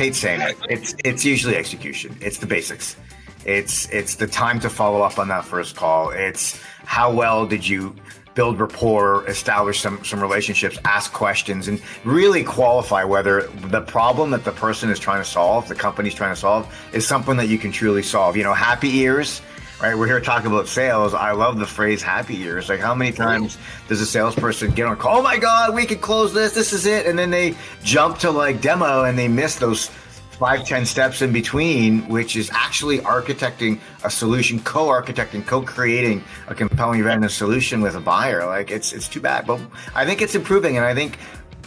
hate saying it. It's usually execution. It's the basics. It's the time to follow up on that first call. It's how well did you build rapport, establish some relationships, ask questions, and really qualify whether the problem that the person is trying to solve, the company's trying to solve, is something that you can truly solve. Happy ears, right? We're here talking about sales. I love the phrase happy ears. Like, how many times does a salesperson get on a call? Oh my God, we can close this. This is it. And then they jump to like demo and they miss those 5-10 steps in between, which is actually architecting a solution, co-architecting, co-creating a compelling event and solution with a buyer. Like, it's too bad, but I think it's improving, and I think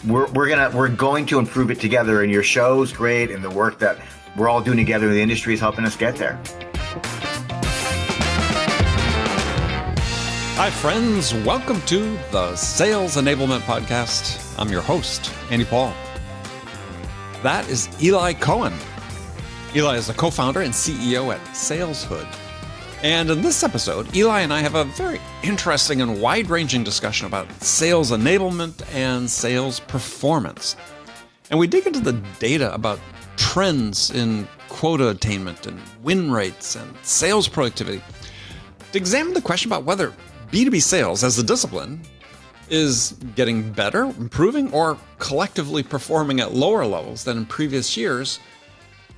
we're going to improve it together. And your show's great, and the work that we're all doing together in the industry is helping us get there. Hi, friends. Welcome to the Sales Enablement Podcast. I'm your host, Andy Paul. That is Elay Cohen. Elay is the co-founder and CEO at Saleshood. And in this episode, Elay and I have a very interesting and wide-ranging discussion about sales enablement and sales performance. And we dig into the data about trends in quota attainment and win rates and sales productivity to examine the question about whether B2B sales as a discipline is getting better, improving, or collectively performing at lower levels than in previous years.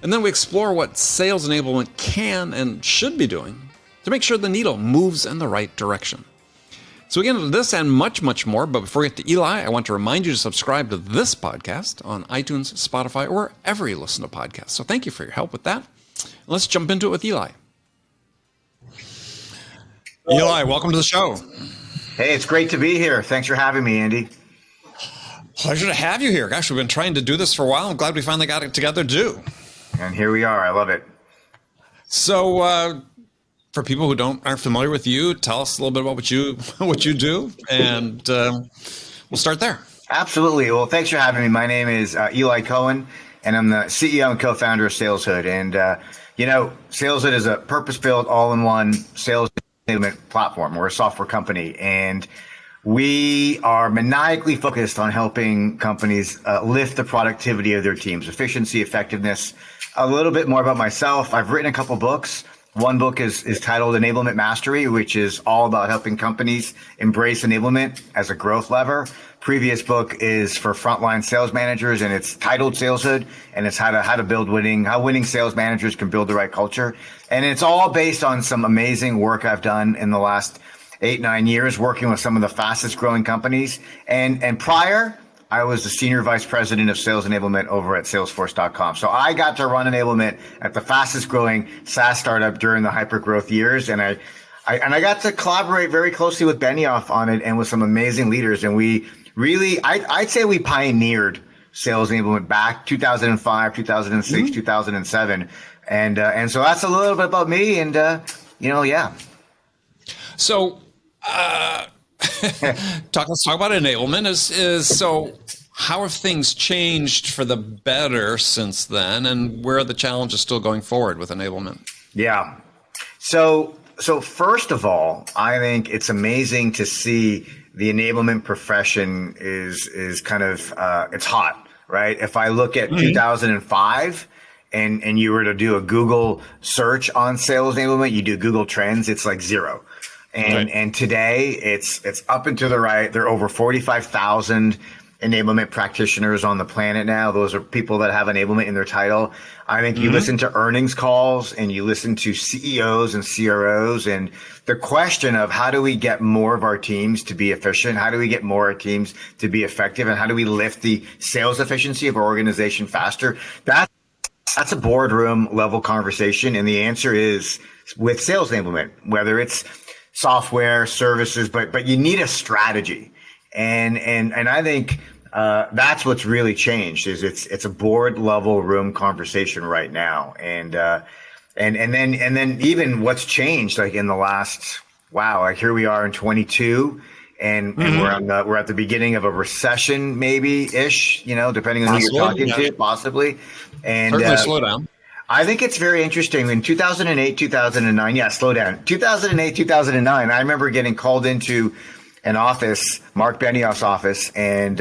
And then we explore what sales enablement can and should be doing to make sure the needle moves in the right direction. So we get into this and much, much more. But before we get to Elay, I want to remind you to subscribe to this podcast on iTunes, Spotify, or wherever you listen to podcasts. So thank you for your help with that. Let's jump into it with Elay. Elay, welcome to the show. Hey, it's great to be here. Thanks for having me, Andy. Pleasure to have you here. Gosh, we've been trying to do this for a while. I'm glad we finally got it together to do. And here we are. I love it. So, for people who aren't familiar with you, tell us a little bit about what you do, and we'll start there. Absolutely. Well, thanks for having me. My name is Elay Cohen, and I'm the CEO and co-founder of Saleshood. And Saleshood is a purpose-built, all-in-one sales platform. We're a software company, and we are maniacally focused on helping companies lift the productivity of their teams, efficiency, effectiveness. A little bit more about myself. I've written a couple books. One book is titled Enablement Mastery, which is all about helping companies embrace enablement as a growth lever. Previous book is for frontline sales managers, and it's titled Saleshood, and it's how to build how winning sales managers can build the right culture. And it's all based on some amazing work I've done in the last 8-9 years, working with some of the fastest growing companies. And prior, I was the senior vice president of sales enablement over at Salesforce.com. So I got to run enablement at the fastest growing SaaS startup during the hyper growth years. And I got to collaborate very closely with Benioff on it and with some amazing leaders. And we really, I'd say we pioneered sales enablement back 2005, 2006, 2007. And so that's a little bit about me. And, yeah. So, let's talk about enablement. So how have things changed for the better since then, and where are the challenges still going forward with enablement? Yeah. So first of all, I think it's amazing to see the enablement profession is kind of it's hot, right? If I look at 2005 and you were to do a Google search on sales enablement, you do Google Trends, it's like zero. And today it's up and to the right. There are over 45,000 enablement practitioners on the planet now. Those are people that have enablement in their title. I think you listen to earnings calls and you listen to CEOs and CROs, and the question of how do we get more of our teams to be efficient? How do we get more of our teams to be effective? And how do we lift the sales efficiency of our organization faster? That's a boardroom level conversation. And the answer is with sales enablement, whether it's software, services, but you need a strategy. And I think that's what's really changed is it's a board level room conversation right now. And then even what's changed like in the last, like here we are in 22 and we're at the beginning of a recession maybe ish, depending on who you're talking to, possibly. And certainly slow down. I think it's very interesting. In 2008, 2009, slow down. 2008, 2009, I remember getting called into an office, Mark Benioff's office, and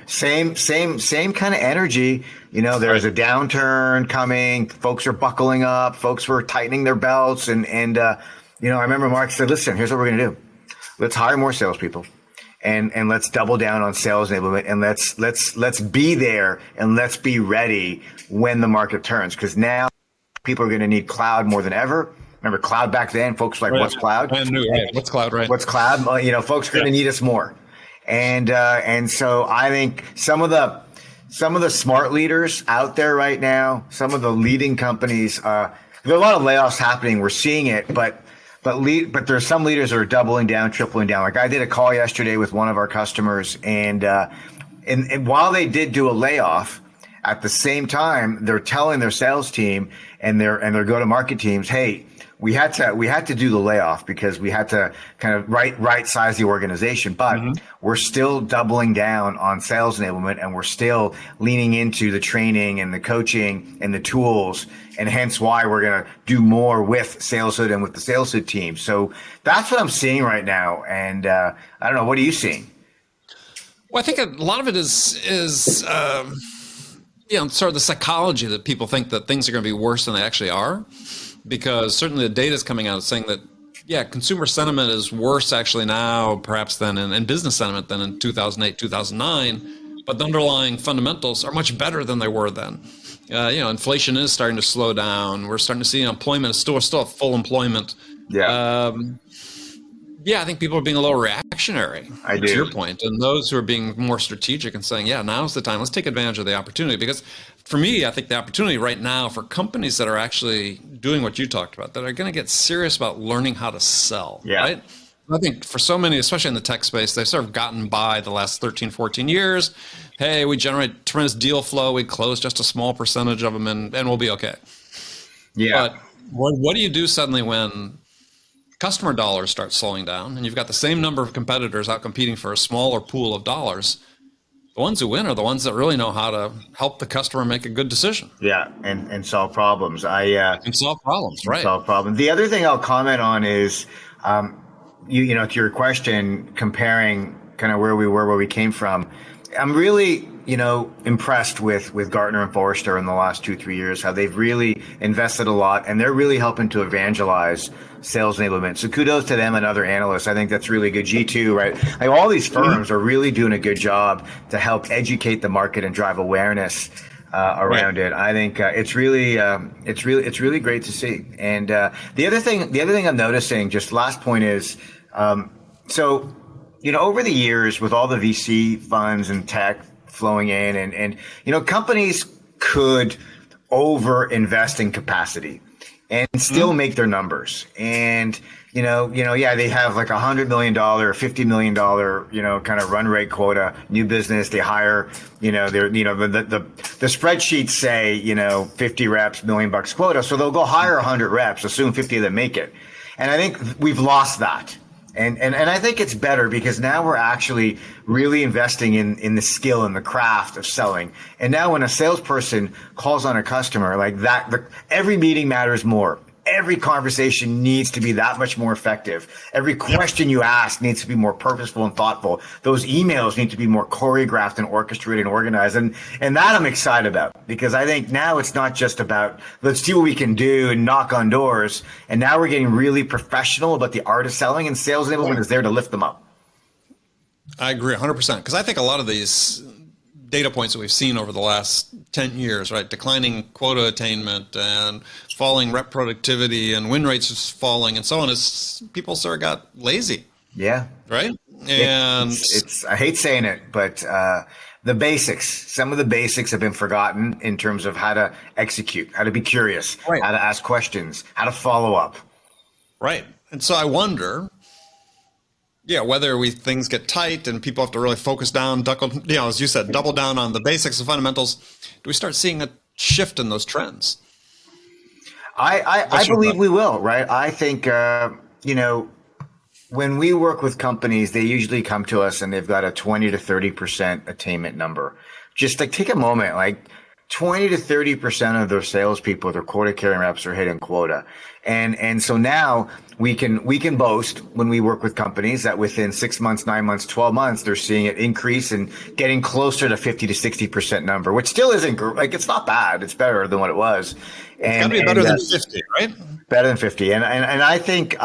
same kind of energy. There's a downturn coming. Folks are buckling up. Folks were tightening their belts, and I remember Mark said, "Listen, here's what we're going to do. Let's hire more salespeople, and let's double down on sales enablement, and let's be there, and let's be ready when the market turns, because now people are going to need cloud more than ever." Remember cloud back then? Folks were like, "What's cloud? Brand new, right? What's cloud? Right? What's cloud?" Folks are going to need us more, and so I think some of the smart leaders out there right now, some of the leading companies, there are a lot of layoffs happening. We're seeing it, but there's some leaders that are doubling down, tripling down. Like I did a call yesterday with one of our customers, and while they did do a layoff, at the same time they're telling their sales team and their go-to-market teams, "Hey, we had to do the layoff because we had to kind of right size the organization, but we're still doubling down on sales enablement, and we're still leaning into the training and the coaching and the tools, and hence why we're going to do more with Saleshood and with the Saleshood team." So that's what I'm seeing right now, and I don't know, what are you seeing? Well, I think a lot of it is sort of the psychology that people think that things are going to be worse than they actually are. Because certainly the data is coming out saying that, consumer sentiment is worse actually now, perhaps than in business sentiment than in 2008, 2009. But the underlying fundamentals are much better than they were then. Inflation is starting to slow down. We're starting to see employment is still full employment. Yeah. I think people are being a little reactionary, to your point, and those who are being more strategic and saying, now's the time. Let's take advantage of the opportunity. Because for me, I think the opportunity right now for companies that are actually doing what you talked about, that are going to get serious about learning how to sell, right? I think for so many, especially in the tech space, they've sort of gotten by the last 13, 14 years. Hey, we generate tremendous deal flow. We close just a small percentage of them and we'll be okay. Yeah. But what do you do suddenly when customer dollars start slowing down and you've got the same number of competitors out competing for a smaller pool of dollars? The ones who win are the ones that really know how to help the customer make a good decision. Yeah, and solve problems. And solve problems, right? Solve problems. The other thing I'll comment on is, to your question, comparing kind of where we were, where we came from. I'm really, impressed with Gartner and Forrester in the last 2-3 years, how they've really invested a lot, and they're really helping to evangelize sales enablement. So kudos to them and other analysts. I think that's really good. G2, right? Like all these firms are really doing a good job to help educate the market and drive awareness around it. I think it's really great to see. And the other thing I'm noticing, just last point is, over the years with all the VC funds and tech flowing in, and companies could over invest in capacity and still make their numbers. And they have like $100 million, $50 million, kind of run rate quota, new business. They hire, the spreadsheets say, 50 reps, $1 million quota. So they'll go hire 100 reps, assume 50 of them make it. And I think we've lost that. And I think it's better because now we're actually really investing in the skill and the craft of selling. And now when a salesperson calls on a customer like that, every meeting matters more. Every conversation needs to be that much more effective. Every question you ask needs to be more purposeful and thoughtful. Those emails need to be more choreographed and orchestrated and organized. And that I'm excited about, because I think now it's not just about let's see what we can do and knock on doors. And now we're getting really professional about the art of selling, and sales enablement is there to lift them up. I agree 100%, because I think a lot of these data points that we've seen over the last 10 years, right? Declining quota attainment and falling rep productivity and win rates is falling and so on, as people sort of got lazy. Yeah. Right? And it's I hate saying it, but the basics, some of the basics have been forgotten in terms of how to execute, how to be curious, right, how to ask questions, how to follow up. Right. And so I wonder, whether things get tight and people have to really focus down, as you said, double down on the basics and fundamentals. Do we start seeing a shift in those trends? I believe we will, right? I think, when we work with companies, they usually come to us and they've got a 20 to 30% attainment number. Just like take a moment, like 20 to 30% of their salespeople, their quota carrying reps, are hitting quota. And so now we can boast when we work with companies that within 6 months, 9 months, 12 months, they're seeing it increase and getting closer to 50 to 60% number, which still isn't like, it's not bad. It's better than what it was. It's got to be better than 50, right? Better than 50. And I think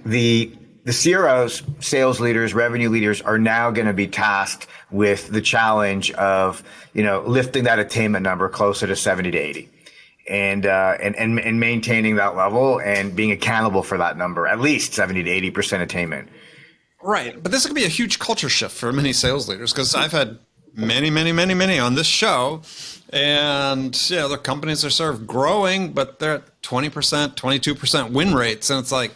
the CROs, sales leaders, revenue leaders are now going to be tasked with the challenge of, lifting that attainment number closer to 70 to 80 and maintaining that level and being accountable for that number, at least 70 to 80% attainment. Right. But this could be a huge culture shift for many sales leaders, because I've had many on this show, and the companies are sort of growing, but they're at 20%, 22% win rates. And it's like,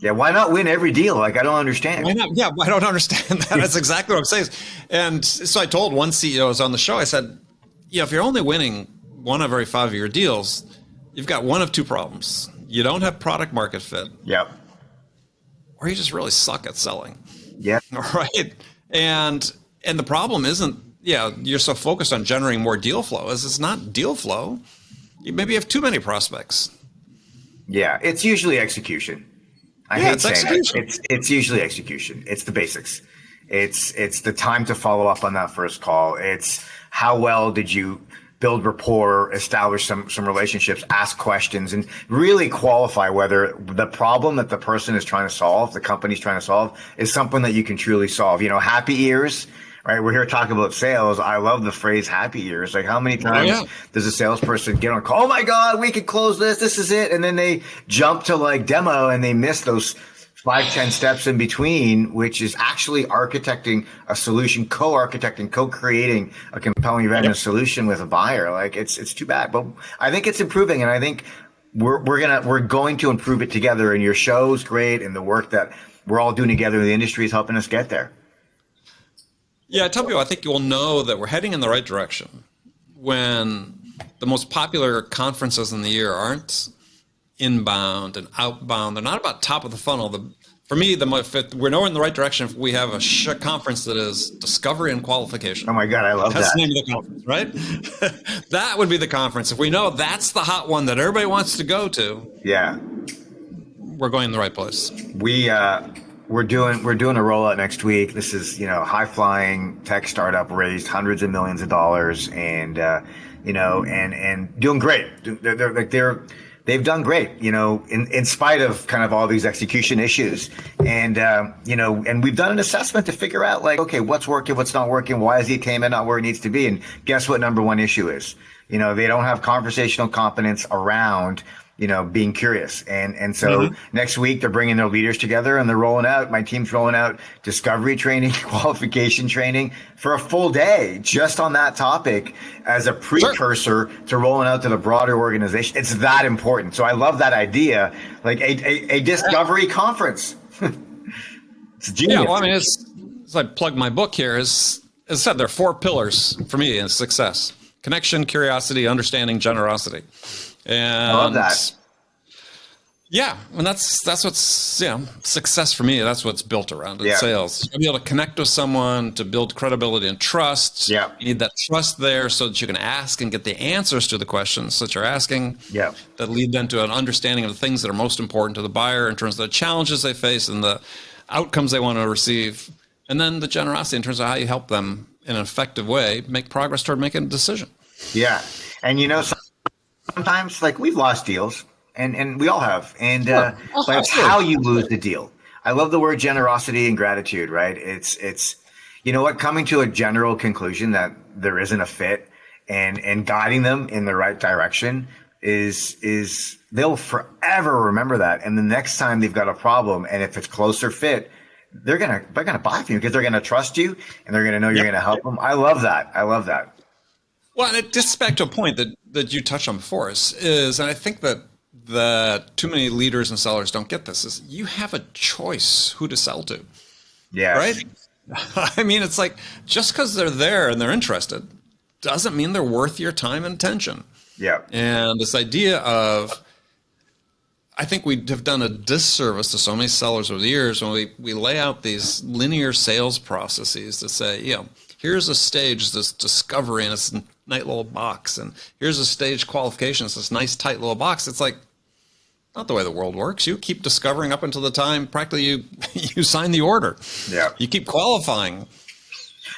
yeah, why not win every deal? Like, I don't understand. Why not? Yeah, I don't understand that. That's exactly what I'm saying. And so I told one CEO who was on the show, I said, if you're only winning one of every 5 of your deals, you've got one of two problems. You don't have product market fit. Yep. Or you just really suck at selling. Yeah. Right. And the problem isn't, you're so focused on generating more deal flow, as it's not deal flow. You maybe have too many prospects. Yeah, it's usually execution. I hate saying execution. It's usually execution. It's the basics. It's the time to follow up on that first call. It's how well did you build rapport, establish some relationships, ask questions, and really qualify whether the problem that the person is trying to solve, the company's trying to solve, is something that you can truly solve. Happy ears. Right, we're here talking about sales. I love the phrase "happy ears." Like, how many times does a salesperson get on a call? Oh my God, we could close this. This is it, and then they jump to like demo and they miss those 5-10 steps in between, which is actually architecting a solution, co-architecting, co-creating a compelling event and a solution with a buyer. Like, it's too bad, but I think it's improving, and I think we're going to improve it together. And your show's great, and the work that we're all doing together in the industry is helping us get there. Yeah, I tell people, I think you'll know that we're heading in the right direction when the most popular conferences in the year aren't inbound and outbound. They're not about top of the funnel. For me, we're nowhere in the right direction if we have a conference that is discovery and qualification. Oh my God, I love that. That's the name of the conference, right? That would be the conference. If we know that's the hot one that everybody wants to go to, we're going in the right place. We're doing a rollout next week. This is, high flying tech startup, raised hundreds of millions of dollars, and and doing great. They've done great, in spite of kind of all these execution issues. And and we've done an assessment to figure out, like, okay, what's working, what's not working, why is the attainment not where it needs to be? And guess what number one issue is? They don't have conversational competence around being curious. And so next week they're bringing their leaders together and they're rolling out, my team's rolling out discovery training, qualification training for a full day just on that topic as a precursor to rolling out to the broader organization. It's that important. So I love that idea, like a discovery conference. It's genius. Yeah, well, I mean, as I plug my book here, as I said, there are 4 pillars for me in success: connection, curiosity, understanding, generosity. And I love that. Yeah, and that's what's success for me. That's what's built around in sales. To be able to connect with someone, to build credibility and trust. Yeah, you need that trust there so that you can ask and get the answers to the questions that you're asking. Yeah, that lead them to an understanding of the things that are most important to the buyer in terms of the challenges they face and the outcomes they want to receive, and then the generosity in terms of how you help them in an effective way make progress toward making a decision. Yeah, and sometimes, like, we've lost deals, and we all have, and but it's how you lose the deal. I love the word generosity and gratitude, right? It's coming to a general conclusion that there isn't a fit, and guiding them in the right direction is they'll forever remember that. And the next time they've got a problem, and if it's closer fit, they're gonna buy from you because they're gonna trust you and they're gonna know you're gonna help them. I love that. Well, and it gets back to a point that you touched on before is, and I think that too many leaders and sellers don't get this, is you have a choice who to sell to. Yeah. Right? I mean, it's like, just because they're there and they're interested doesn't mean they're worth your time and attention. Yeah. And this idea of, I think we have done a disservice to so many sellers over the years when we lay out these linear sales processes to say, here's a stage, this discovery, and it's a nice little box, and here's a stage qualification, it's this nice tight little box. It's like not the way the world works. You keep discovering up until the time practically you sign the order. Yeah. You keep qualifying.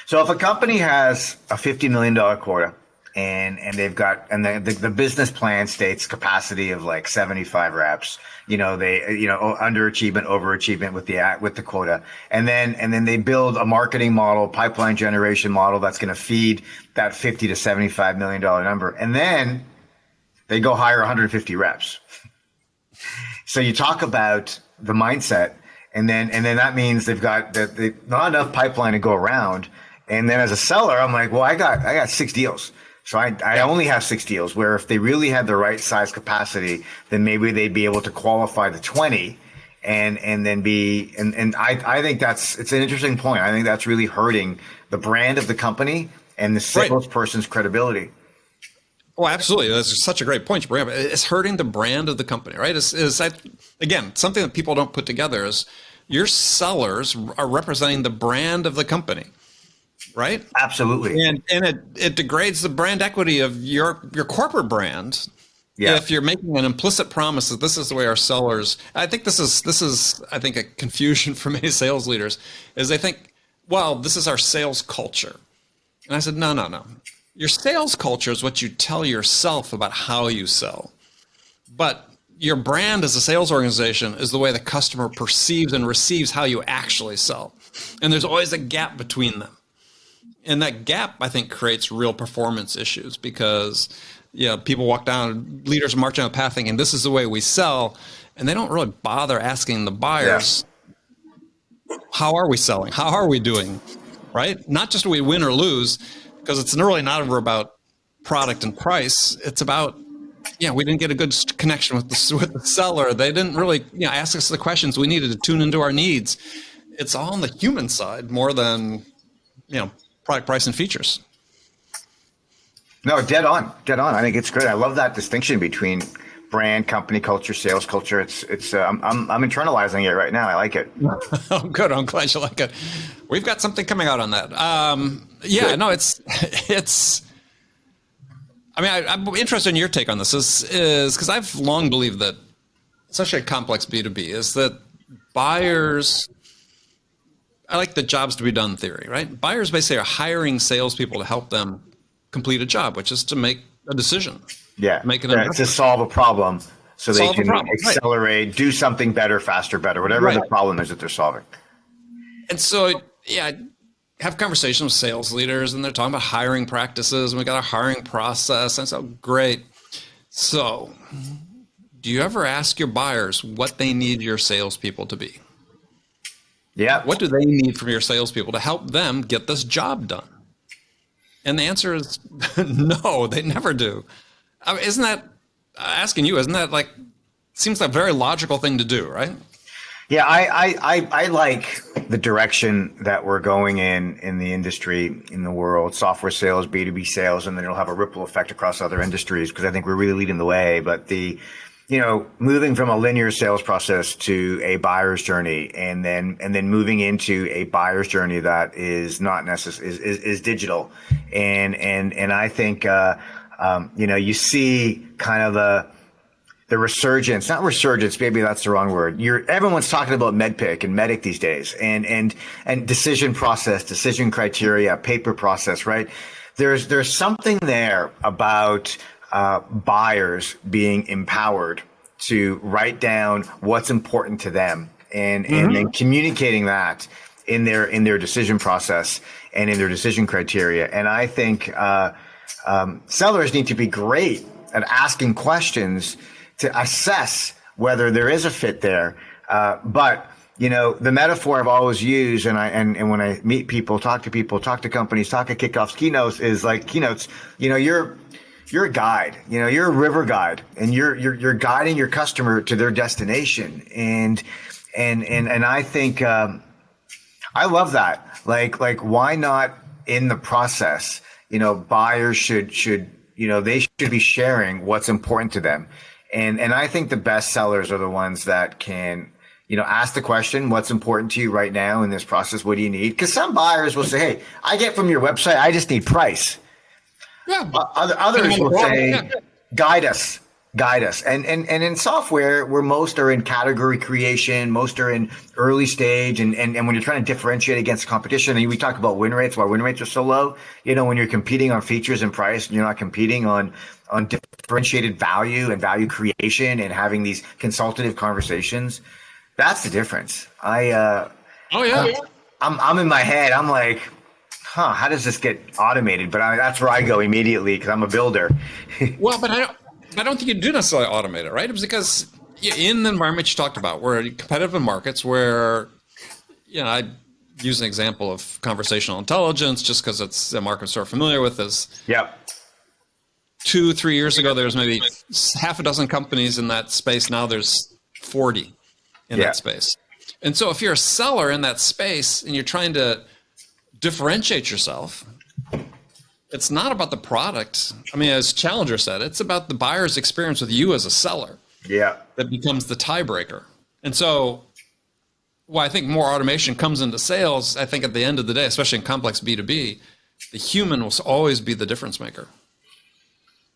So if a company has a $50 million quota and they've got, and the business plan states capacity of like 75 reps, underachievement, overachievement with the quota. And then they build a marketing model, pipeline generation model that's going to feed that $50 to $75 million number. And then they go hire 150 reps. So you talk about the mindset, and then that means they've got not enough pipeline to go around. And then as a seller, I'm like, well, I got 6 deals. So I only have 6 deals, where if they really had the right size capacity, then maybe they'd be able to qualify the 20 and then be, and I think it's an interesting point. I think that's really hurting the brand of the company and the salesperson's credibility. Oh, absolutely. That's such a great point you bring up. It's hurting the brand of the company, right? Again, something that people don't put together is your sellers are representing the brand of the company, right? Absolutely. And it degrades the brand equity of your corporate brand. Yeah. If you're making an implicit promise that this is the way our sellers, I think this is I think a confusion for many sales leaders, is they think, well, this is our sales culture. And I said, no. Your sales culture is what you tell yourself about how you sell. But your brand as a sales organization is the way the customer perceives and receives how you actually sell. And there's always a gap between them. And that gap, I think, creates real performance issues because people walk down, leaders march down the path thinking this is the way we sell. And they don't really bother asking the buyers, how are we selling? How are we doing? Right? Not just do we win or lose, because it's really not ever about product and price. It's about, we didn't get a good connection with the seller. They didn't really ask us the questions we needed to tune into our needs. It's all on the human side more than product, price, and featers. No, dead on. I think it's great. I love that distinction between brand, company culture, sales culture. I'm internalizing it right now. I like it. Oh, good. I'm glad you like it. We've got something coming out on that. I'm interested in your take on this is because I've long believed that, especially a complex B2B, is that buyers, I like the jobs to be done theory, right? Buyers basically are hiring salespeople to help them complete a job, which is to make a decision. Yeah, to solve a problem so they can accelerate, do something better, faster, better, whatever the problem is that they're solving. And so, I have conversations with sales leaders, and they're talking about hiring practices, and we got a hiring process. And so, great. So, do you ever ask your buyers what they need your salespeople to be? Yeah. What do they need from your salespeople to help them get this job done? And the answer is no, they never do. Isn't that seems like a very logical thing to do, right? Yeah, I like the direction that we're going in the industry, in the world, software sales, B2B sales, and then it'll have a ripple effect across other industries because I think we're really leading the way. But moving from a linear sales process to a buyer's journey and then moving into a buyer's journey that is not necessary, is digital. And I think, you see kind of the resurgence, not resurgence, maybe that's the wrong word. Everyone's talking about MedPick and Medic these days and decision process, decision criteria, paper process, right? There's something there about buyers being empowered to write down what's important to them and then communicating that in their decision process and in their decision criteria. And I think sellers need to be great at asking questions to assess whether there is a fit there. But the metaphor I've always used, and when I meet people, talk to companies, talk at kickoffs, keynotes, is like keynotes. You're a guide. You're a river guide, and you're guiding your customer to their destination. And I think I love that. Like why not in the process? Buyers should they should be sharing what's important to them. And I think the best sellers are the ones that can ask the question, what's important to you right now in this process? What do you need? Because some buyers will say, hey, I get from your website, I just need price. Yeah. Others will say, yeah. guide us. And in software, where most are in category creation, most are in early stage. And when you're trying to differentiate against competition, and we talk about win rates, why win rates are so low, when you're competing on features and price, and you're not competing on differentiated value and value creation and having these consultative conversations. That's the difference. I'm in my head. I'm like, how does this get automated? But that's where I go immediately because I'm a builder. Well, but I don't think you do necessarily automate it, right? It was because in the environment you talked about, we're competitive in markets where, I use an example of conversational intelligence just because it's a market we're familiar with. Is 2-3 years ago, there was maybe half a dozen companies in that space. Now there's 40 in that space. And so if you're a seller in that space and you're trying to differentiate yourself, it's not about the product. I mean, as Challenger said, it's about the buyer's experience with you as a seller. Yeah. That becomes the tiebreaker. And so I think more automation comes into sales, I think at the end of the day, especially in complex B2B, the human will always be the difference maker.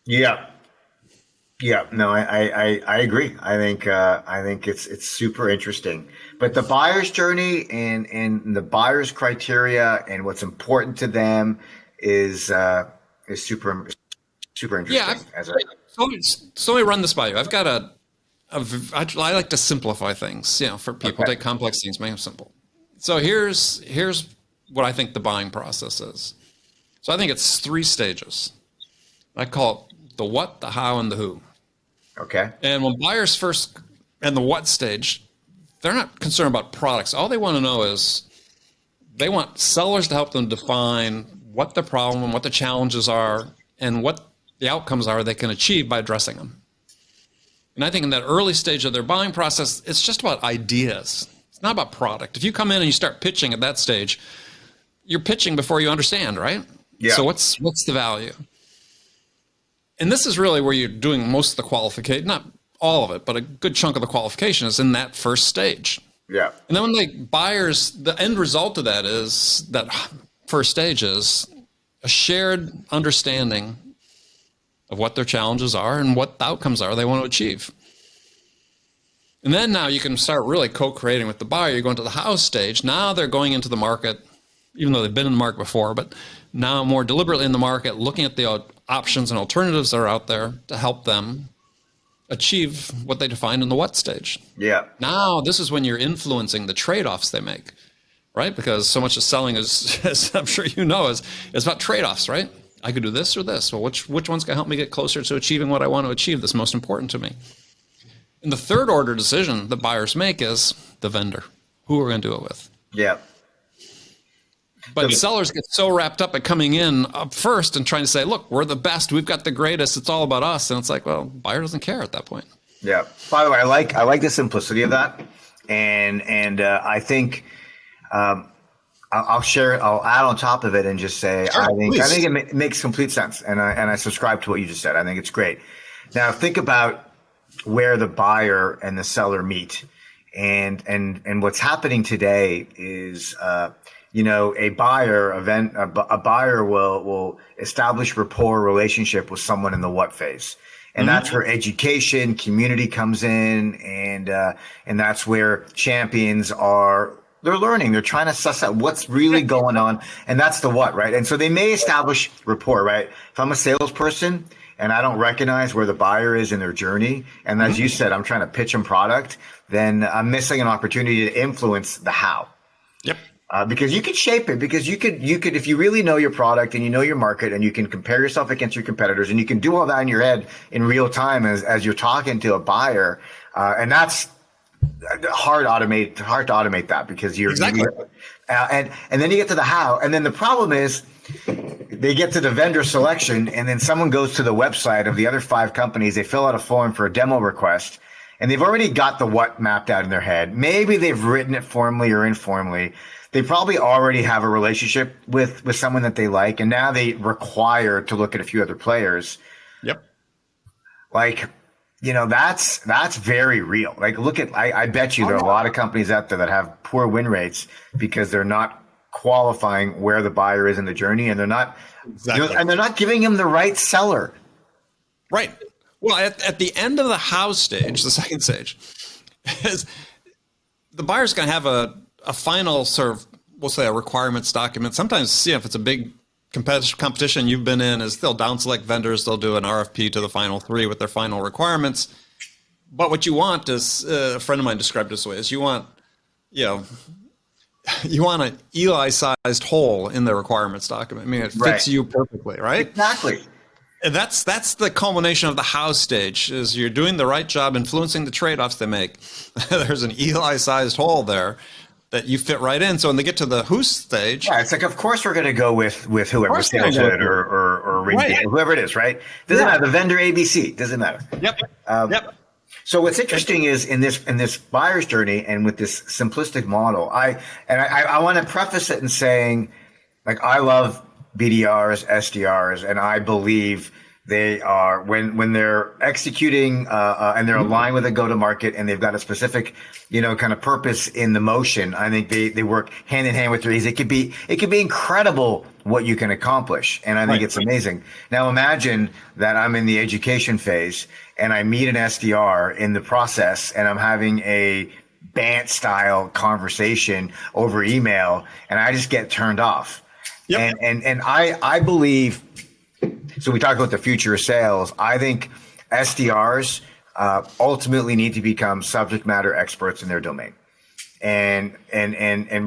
Yeah. Yeah, no, I agree. I think it's super interesting. But the buyer's journey and the buyer's criteria and what's important to them is super interesting. Yeah. So let me run this by you. I've got I like to simplify things, for people. Take complex things, make them simple. So here's what I think the buying process is. So I think it's 3 stages. I call it the what, the how, and the who. Okay. And when buyers first, and the what stage, they're not concerned about products. All they want to know is they want sellers to help them define what the problem, what the challenges are, and what the outcomes are they can achieve by addressing them. And I think in that early stage of their buying process, it's just about ideas. It's not about product. If you come in and you start pitching at that stage, you're pitching before you understand, right? Yeah. So what's the value? And this is really where you're doing most of the qualification, not all of it, but a good chunk of the qualification is in that first stage. Yeah. And then when the end result of that is that first stage is a shared understanding of what their challenges are and what the outcomes are they want to achieve. And then now you can start really co-creating with the buyer. You're going to the how stage. Now they're going into the market, even though they've been in the market before, but now more deliberately in the market, looking at the options and alternatives that are out there to help them achieve what they defined in the what stage. Yeah. Now this is when you're influencing the trade-offs they make, right? Because so much of selling is, as I'm sure you know, is about trade-offs, right? I could do this or this. Well, which one's going to help me get closer to achieving what I want to achieve that's most important to me? And the third order decision that buyers make is the vendor, who we're going to do it with. Yeah. But sellers get so wrapped up at coming in up first and trying to say, look, we're the best, we've got the greatest, it's all about us. And it's like, well, buyer doesn't care at that point. Yeah. By the way, I like the simplicity of that. And I think I'll share it. I'll add on top of it and just say, sure, I think it makes complete sense. And I subscribe to what you just said. I think it's great. Now think about where the buyer and the seller meet. And what's happening today is, a buyer will establish rapport relationship with someone in the what phase. And that's where education, community comes in. And that's where champions they're learning. They're trying to suss out what's really going on. And that's the what, right? And so they may establish rapport, right? If I'm a salesperson and I don't recognize where the buyer is in their journey, and as you said, I'm trying to pitch them product, then I'm missing an opportunity to influence the how. Yep. Because you could shape it, because you could, if you really know your product and you know your market and you can compare yourself against your competitors and you can do all that in your head in real time as you're talking to a buyer. And that's hard to automate that because you're exactly. And then you get to the how. And then the problem is they get to the vendor selection and then someone goes to the website of the other 5 companies. They fill out a form for a demo request and they've already got the what mapped out in their head. Maybe they've written it formally or informally. They probably already have a relationship with someone that they like. And now they require to look at a few other players. Yep. Like, that's very real. Like, look at, I bet you there are a lot of companies out there that have poor win rates because they're not qualifying where the buyer is in the journey, and they're not, and they're not giving them the right seller. Right. Well, at the end of the how stage, the second stage, is the buyer's going to have a final sort of, we'll say, a requirements document. Sometimes, if it's a big competition you've been in, is they'll down select vendors, they'll do an RFP to the final 3 with their final requirements. But what you want is, a friend of mine described it this way, is you want an Eli-sized hole in the requirements document. I mean, it fits you perfectly, right? Exactly. And that's the culmination of the how stage, is you're doing the right job influencing the trade-offs they make. There's an Eli-sized hole there that you fit right in. So when they get to the who stage, it's like, of course we're going to go with whoever, SailJet or Ring, whoever it is, right? Doesn't matter. The vendor ABC doesn't matter. Yep. So what's interesting is in this buyer's journey and with this simplistic model, I want to preface it in saying, like, I love BDRs, SDRs, and I believe they are, when they're executing and they're aligned with a go-to-market and they've got a specific, kind of purpose in the motion, I think they work hand in hand with these. It could be incredible what you can accomplish, and I think it's amazing. Now imagine that I'm in the education phase and I meet an SDR in the process, and I'm having a BANT style conversation over email, and I just get turned off. Yep. And I believe, so we talk about the future of sales. I think SDRs ultimately need to become subject matter experts in their domain. And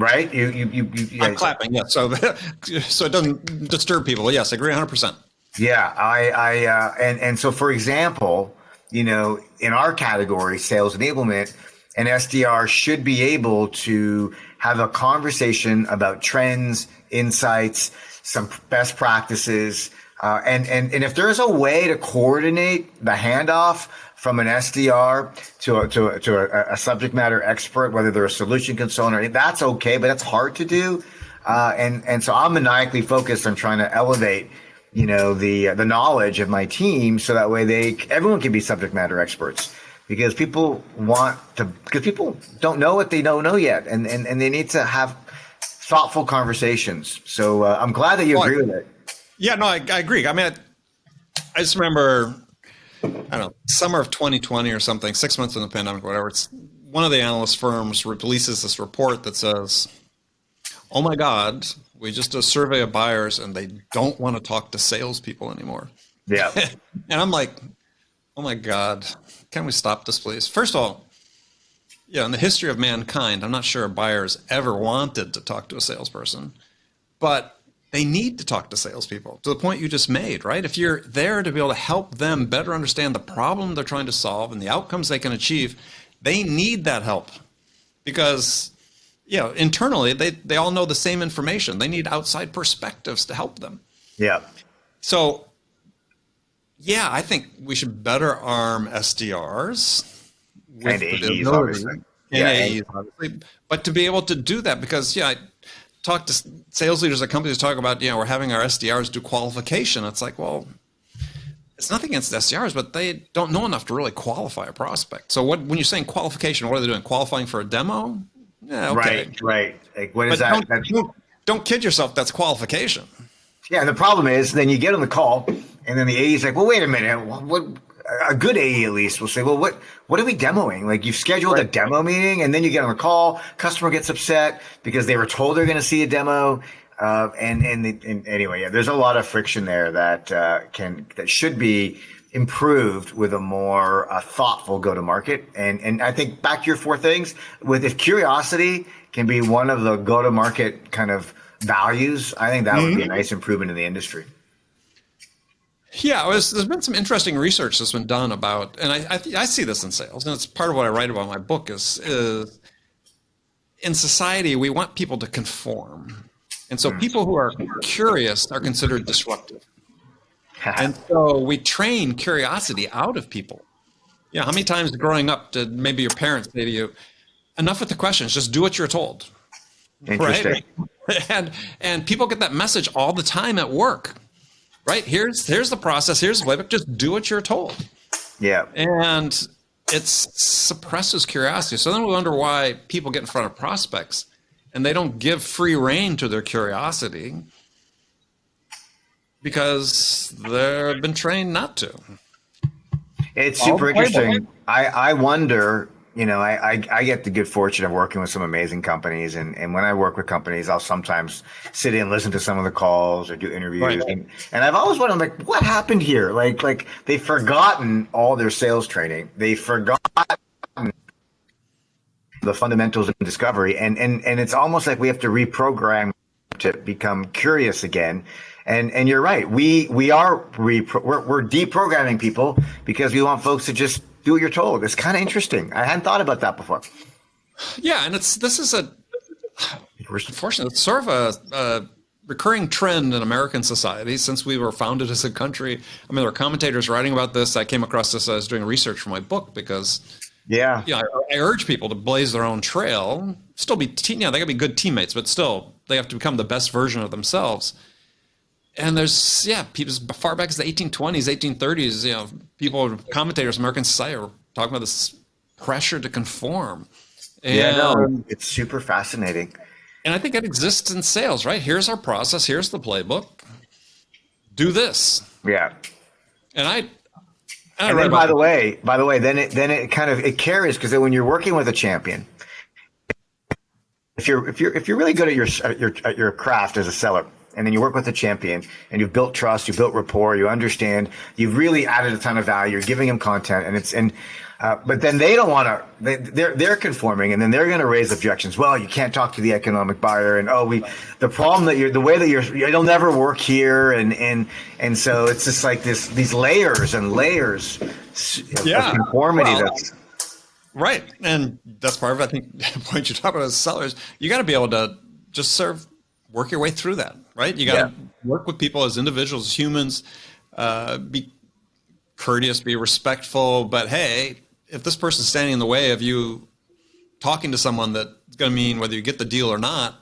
right, I'm clapping. Yeah. So it doesn't disturb people. Yes, I agree 100%. Yeah. And so, for example, in our category, sales enablement, an SDR should be able to have a conversation about trends, insights, some best practices, and if there's a way to coordinate the handoff from an SDR to a subject matter expert, whether they're a solution consultant, or that's okay, but that's hard to do. And so I'm maniacally focused on trying to elevate, the knowledge of my team, so that way everyone can be subject matter experts. Because people don't know what they don't know yet, and they need to have thoughtful conversations. So I'm glad that you agree with it. Yeah, no, I agree. I mean, I just remember, I don't know, summer of 2020 or something, 6 months in the pandemic, whatever. It's one of the analyst firms releases this report that says, "Oh my God, we just did a survey of buyers and they don't want to talk to salespeople anymore." Yeah, and I'm like, "Oh my God, can we stop this, please?" First of all, in the history of mankind, I'm not sure a buyer's ever wanted to talk to a salesperson, but they need to talk to salespeople, to the point you just made, right? If you're there to be able to help them better understand the problem they're trying to solve and the outcomes they can achieve, they need that help, because internally they all know the same information. They need outside perspectives to help them. Yeah. So I think we should better arm SDRs and AEs, obviously. AEs, obviously. But to be able to do that, because I talk to sales leaders at companies talk about, we're having our SDRs do qualification. It's like, well, it's nothing against SDRs, but they don't know enough to really qualify a prospect. So when you're saying qualification, what are they doing? Qualifying for a demo? Yeah, okay. Right. Like, what is that? Don't kid yourself. That's qualification. Yeah, and the problem is then you get on the call, and then the AE is like, well, wait a minute. What a good AE at least will say, well, what are we demoing? Like, you've scheduled a demo meeting, and then you get on the call, customer gets upset because they were told they're going to see a demo. And anyway, there's a lot of friction there that should be improved with a more thoughtful go-to-market. And I think back to your 4 things, if curiosity can be one of the go-to-market kind of values, I think that would be a nice improvement in the industry. Yeah, there's been some interesting research that's been done about, and I see this in sales, and it's part of what I write about in my book is in society, we want people to conform. And so people who are curious are considered disruptive. And so we train curiosity out of people. How many times growing up did maybe your parents say to you, enough with the questions, just do what you're told. Interesting. Right? And people get that message all the time at work. Right? Here's the process. Here's the playbook. Just do what you're told. Yeah. And it suppresses curiosity. So then we wonder why people get in front of prospects and they don't give free rein to their curiosity because they've been trained not to. It's super interesting. I wonder, I get the good fortune of working with some amazing companies. And when I work with companies, I'll sometimes sit in and listen to some of the calls or do interviews. Right. And I've always wondered, like, what happened here? Like they've forgotten all their sales training. They forgot the fundamentals of discovery. And it's almost like we have to reprogram to become curious again. And you're right. We're deprogramming people because we want folks to just do what you're told. It's kind of interesting. I hadn't thought about that before. Yeah, and unfortunately, it's sort of a recurring trend in American society since we were founded as a country. I mean, there are commentators writing about this. I came across this as I was doing research for my book because I urge people to blaze their own trail, still be, they got to be good teammates, but still they have to become the best version of themselves. And there's, people as far back as the 1820s, 1830s, people, commentators, American society are talking about this pressure to conform. And, it's super fascinating. And I think it exists in sales, right? Here's our process. Here's the playbook. Do this. Yeah. And then by the way, then it kind of carries, because when you're working with a champion, if you're really good at your craft as a seller, and then you work with a champion and you've built trust, you've built rapport, you understand, you've really added a ton of value, you're giving them content, but then they don't want to, they're conforming, and then they're going to raise objections. Well, you can't talk to the economic buyer, and the problem that it'll never work here. And so it's just like these layers and layers of conformity. Right. And that's part of, I think, the point you talk about as sellers, you got to be able to just work your way through that, right? You got to work with people as individuals, as humans, be courteous, be respectful. But hey, if this person's standing in the way of you talking to someone that's going to mean whether you get the deal or not,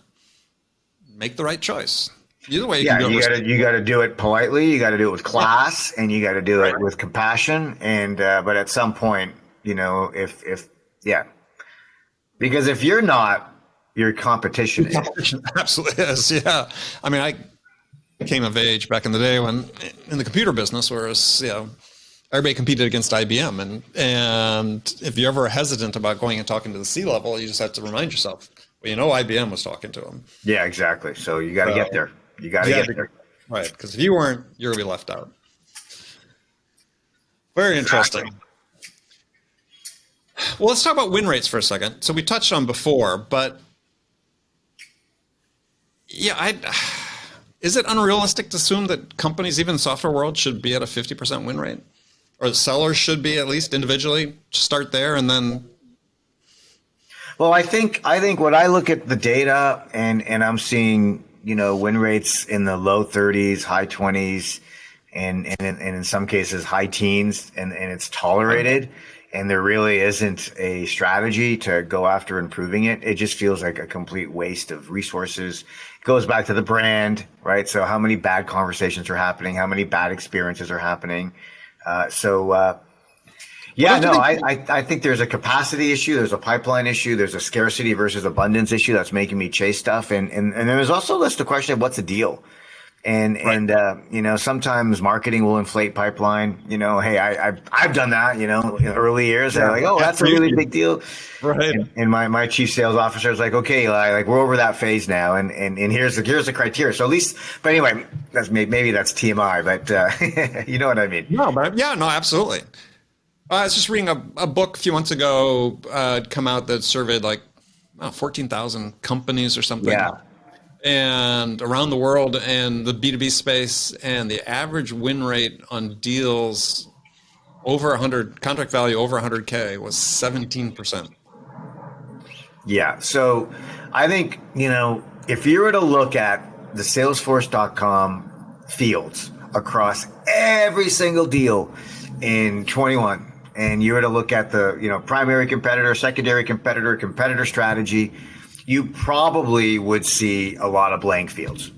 make the right choice. Either way, you got to do it politely. You got to do it with class, and you got to do it with compassion. And but at some point, because if you're not, your competition is. Absolutely is. Yeah. I mean, I came of age back in the day when in the computer business, whereas, everybody competed against IBM. And if you're ever hesitant about going and talking to the C-level, you just have to remind yourself, IBM was talking to them. Yeah, exactly. So you got to get there. You got to get there. Right. Because if you weren't, you're going to be left out. Very interesting. Exactly. Well, let's talk about win rates for a second. So we touched on before, but is it unrealistic to assume that companies, even in the software world, should be at a 50% win rate? Or the sellers should be, at least individually, start there and then? Well, I think when I look at the data and I'm seeing, win rates in the low 30s, high 20s, and in some cases high teens, and it's tolerated, and there really isn't a strategy to go after improving it. It just feels like a complete waste of resources. It goes back to the brand, right? So how many bad conversations are happening? How many bad experiences are happening? I think there's a capacity issue. There's a pipeline issue. There's a scarcity versus abundance issue that's making me chase stuff. And then there's also the question of what's a deal. And sometimes marketing will inflate pipeline. Hey, I've done that. In early years, they're like, oh, that's a really big deal. Right. And my chief sales officer is like, okay, like we're over that phase now, and here's the criteria. So at least, but anyway, maybe that's TMI, but you know what I mean. No, but no, absolutely. I was just reading a book a few months ago, come out that surveyed 14,000 companies or something. Yeah. And around the world and the B2B space, and the average win rate on deals over 100, contract value over 100K was 17%. Yeah. So I think, if you were to look at the Salesforce.com fields across every single deal in 21, and you were to look at the, primary competitor, secondary competitor, competitor strategy, you probably would see a lot of blank fields.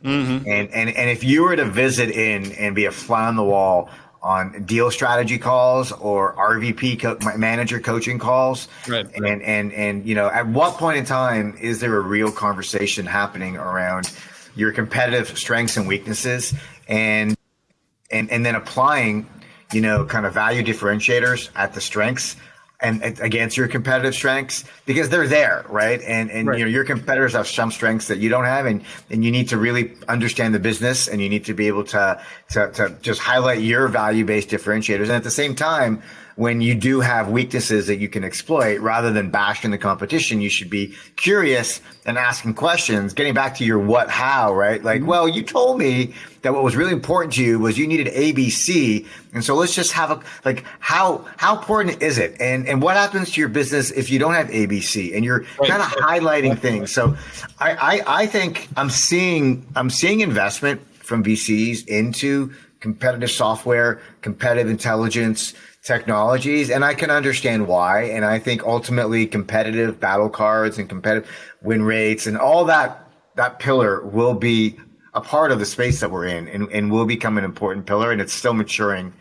Mm-hmm. And if you were to visit in and be a fly on the wall on deal strategy calls or RVP manager coaching calls. Right. And at what point in time is there a real conversation happening around your competitive strengths and weaknesses and then applying, kind of value differentiators at the strengths and against your competitive strengths, because they're there, right? And right. Your competitors have some strengths that you don't have, and you need to really understand the business, and you need to be able to just highlight your value-based differentiators. And at the same time, when you do have weaknesses that you can exploit, rather than bashing the competition, you should be curious and asking questions, getting back to your what, how, right? Like, well, you told me that what was really important to you was you needed ABC. And so let's just have how important is it? And what happens to your business if you don't have ABC and you're kind of highlighting things? So I think I'm seeing investment from VCs into competitive software, competitive intelligence, technologies, and I can understand why. And I think ultimately competitive battle cards and competitive win rates and all that pillar will be a part of the space that we're in and will become an important pillar, and it's still maturing.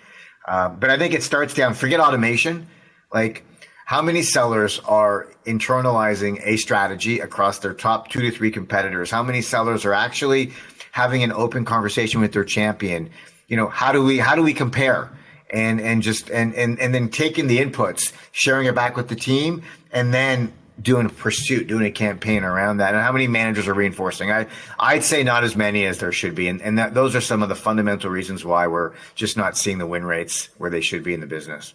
But I think it starts down, forget automation. Like, how many sellers are internalizing a strategy across their top 2 to 3 competitors? How many sellers are actually having an open conversation with their champion? How do we compare? And then taking the inputs, sharing it back with the team, and then doing a campaign around that. And how many managers are reinforcing? I'd say not as many as there should be. And those are some of the fundamental reasons why we're just not seeing the win rates where they should be in the business.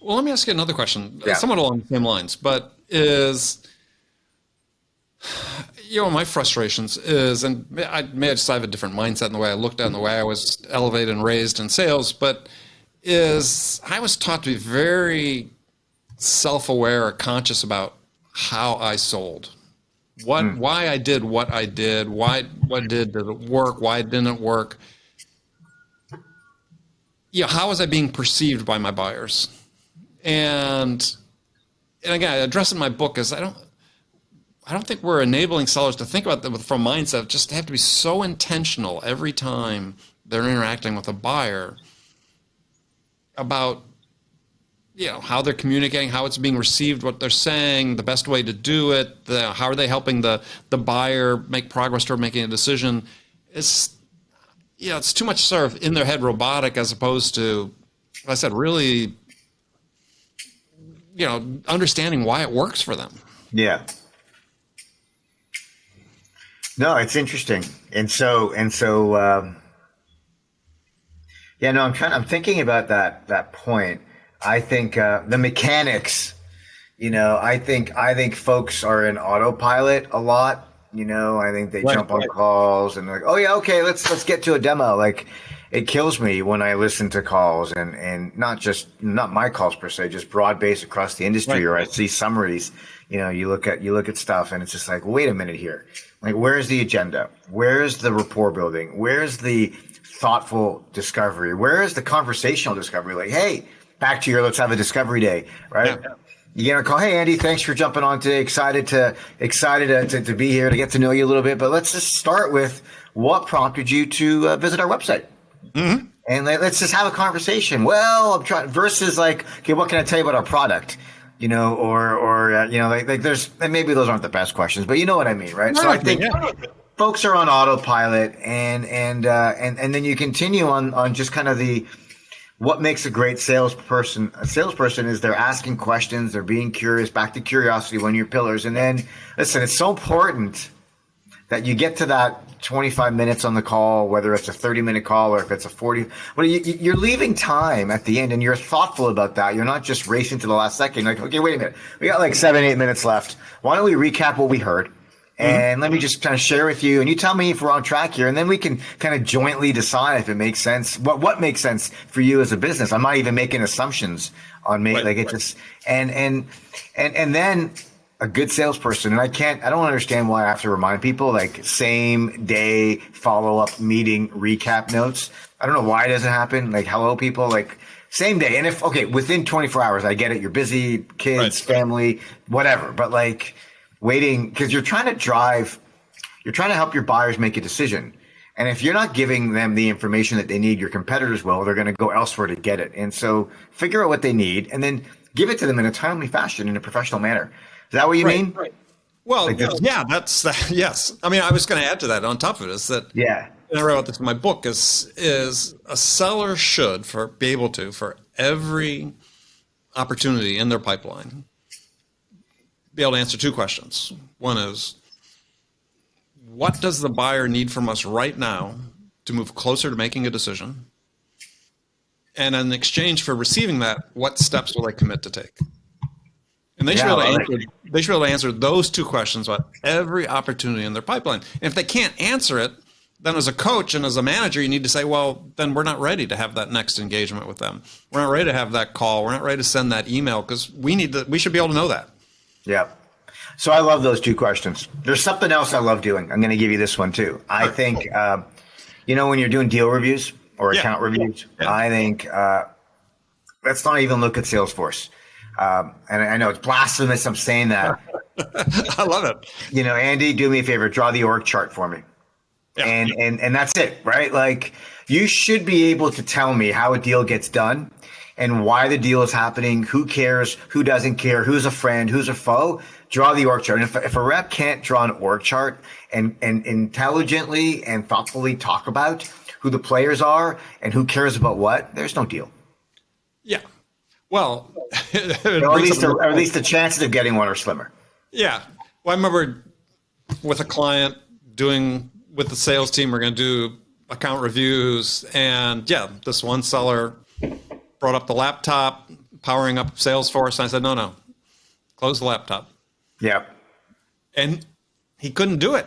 Well, let me ask you another question, Yeah. somewhat along the same lines, but my frustrations is, and I just have a different mindset in the way I looked at and the way I was elevated and raised in sales, but I was taught to be very self-aware or conscious about how I sold, why I did what I did, what did it work, why it didn't work. How was I being perceived by my buyers? And again, I address in my book is I don't think we're enabling sellers to think about them from mindset. Just have to be so intentional every time they're interacting with a buyer about how they're communicating, how it's being received, what they're saying, the best way to do it, how are they helping the buyer make progress toward making a decision. It's too much sort of in their head robotic as opposed to, like I said, really understanding why it works for them. Yeah. No, it's interesting. I'm thinking about that point. I think the mechanics, I think folks are in autopilot a lot. I think they jump on calls and they're like, oh yeah, okay, let's get to a demo. Like, it kills me when I listen to calls and not my calls per se, just broad base across the industry, or I see summaries. You look at stuff and it's just like, wait a minute here. Like, where's the agenda? Where's the rapport building? Where's the thoughtful discovery? Where is the conversational discovery? Like, hey, back to your let's have a discovery day, right? Yeah. You get a call, hey Andy, thanks for jumping on today. Excited to be here, to get to know you a little bit. But let's just start with what prompted you to visit our website. Mm-hmm. And let's just have a conversation. Well, I'm trying versus like, okay, what can I tell you about our product? There's, and maybe those aren't the best questions, but you know what I mean, right? So I think folks are on autopilot, and then you continue on just kind of what makes a great salesperson. A salesperson is they're asking questions, they're being curious, back to curiosity, one of your pillars. And then listen, it's so important that you get to that 25 minutes on the call, whether it's a 30-minute call or if it's a 40. Well, you're leaving time at the end, and you're thoughtful about that. You're not just racing to the last second. Like, okay, wait a minute. We got like 7-8 minutes left. Why don't we recap what we heard? And let me just kind of share with you, and you tell me if we're on track here, and then we can kind of jointly decide if it makes sense. What makes sense for you as a business? I'm not even making assumptions on me. Just and then a good salesperson, and I don't understand why I have to remind people, like, same day follow-up meeting recap notes. I don't know why it doesn't happen. Like, hello people, like same day. And within 24 hours, I get it. You're busy, kids, family, whatever. But like waiting, because you're trying to help your buyers make a decision. And if you're not giving them the information that they need, your competitors will, they're going to go elsewhere to get it. And so figure out what they need and then give it to them in a timely fashion, in a professional manner. Is that what you mean? Right. Well, yeah, that's yes. I mean, I was going to add to that on top of it is that, and I wrote about this in my book, is a seller should be able to, for every opportunity in their pipeline, be able to answer two questions. One is, what does the buyer need from us right now to move closer to making a decision? And in exchange for receiving that, what steps will they commit to take? And they should be able to answer those two questions about every opportunity in their pipeline. And if they can't answer it, then as a coach and as a manager, you need to say, well, then we're not ready to have that next engagement with them. We're not ready to have that call. We're not ready to send that email because we should be able to know that. Yeah. So I love those two questions. There's something else I love doing. I'm going to give you this one too. I think, when you're doing deal reviews or account reviews, I think let's not even look at Salesforce. And I know it's blasphemous. I'm saying that. I love it. Andy, do me a favor, draw the org chart for me. Yeah. And that's it, right? Like you should be able to tell me how a deal gets done and why the deal is happening, who cares, who doesn't care, who's a friend, who's a foe. Draw the org chart. And if a rep can't draw an org chart and intelligently and thoughtfully talk about who the players are and who cares about what, there's no deal. Yeah. Well, at least the chances of getting one are slimmer. Yeah. Well, I remember with a client with the sales team, we're going to do account reviews. And this one seller brought up the laptop, powering up Salesforce. And I said, no, close the laptop. Yeah. And he couldn't do it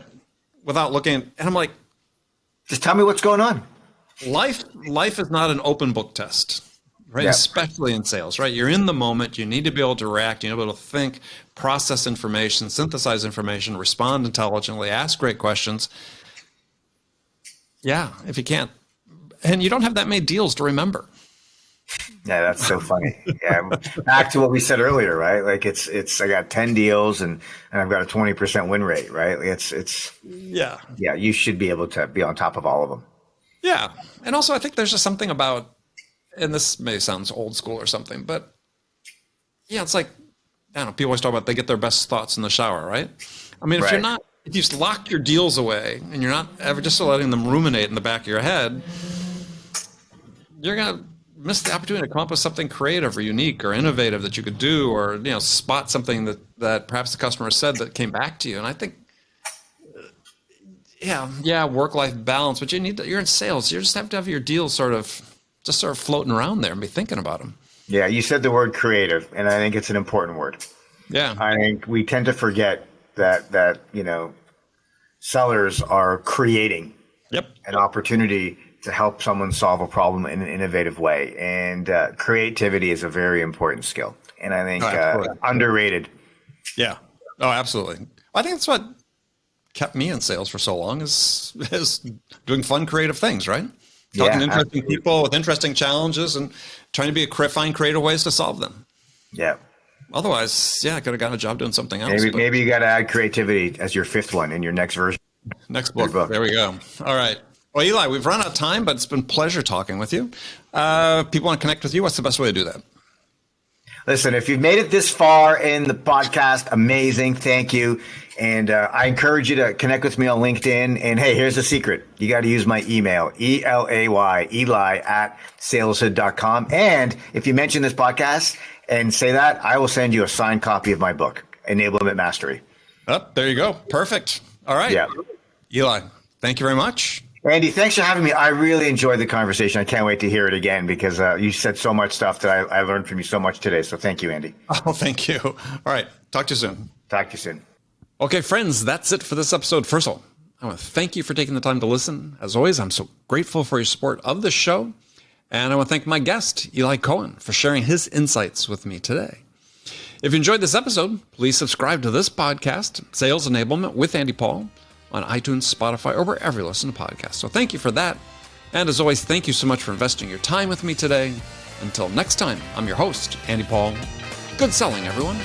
without looking. And I'm like, just tell me what's going on. Life is not an open book test, right? Yeah. Especially in sales, right? You're in the moment. You need to be able to react. You need to be able to think, process information, synthesize information, respond intelligently, ask great questions. Yeah. If you can't, and you don't have that many deals to remember. Yeah, that's so funny. Yeah, back to what we said earlier, right? Like it's I got 10 deals and I've got a 20% win rate, right? It's yeah. You should be able to be on top of all of them. Yeah, and also I think there's just something about, and this may sound old school or something, but it's like I don't know. People always talk about they get their best thoughts in the shower, right? I mean, if you just lock your deals away and you're not ever just letting them ruminate in the back of your head, you're gonna miss the opportunity to come up with something creative or unique or innovative that you could do, or spot something that perhaps the customer said that came back to you. And I think, work-life balance, but you're in sales. You just have to have your deals sort of floating around there and be thinking about them. Yeah, you said the word creative, and I think it's an important word. Yeah, I think we tend to forget that sellers are creating an opportunity to help someone solve a problem in an innovative way. And creativity is a very important skill. And I think underrated. Yeah. Oh, absolutely. I think that's what kept me in sales for so long is doing fun, creative things, right? Talking to interesting people with interesting challenges and trying to find creative ways to solve them. Yeah. Otherwise, I could have gotten a job doing something else. Maybe you got to add creativity as your fifth one in your next version. Next book. There we go. All right. Well, Eli, we've run out of time, but it's been a pleasure talking with you. People want to connect with you. What's the best way to do that? Listen, if you've made it this far in the podcast, amazing. Thank you. And I encourage you to connect with me on LinkedIn. And hey, here's the secret. You got to use my email, ELAY, Eli@saleshood.com. And if you mention this podcast and say that, I will send you a signed copy of my book, Enablement Mastery. Oh, there you go. Perfect. All right. Yeah. Eli, thank you very much. Andy, thanks for having me. I really enjoyed the conversation. I can't wait to hear it again because you said so much stuff that I learned from you so much today. So thank you, Andy. Oh, thank you. All right. Talk to you soon. Talk to you soon. Okay, friends, that's it for this episode. First of all, I want to thank you for taking the time to listen. As always, I'm so grateful for your support of the show. And I want to thank my guest, Elay Cohen, for sharing his insights with me today. If you enjoyed this episode, please subscribe to this podcast, Sales Enablement with Andy Paul, on iTunes, Spotify, or wherever you listen to podcasts. So thank you for that. And as always, thank you so much for investing your time with me today. Until next time, I'm your host, Andy Paul. Good selling, everyone.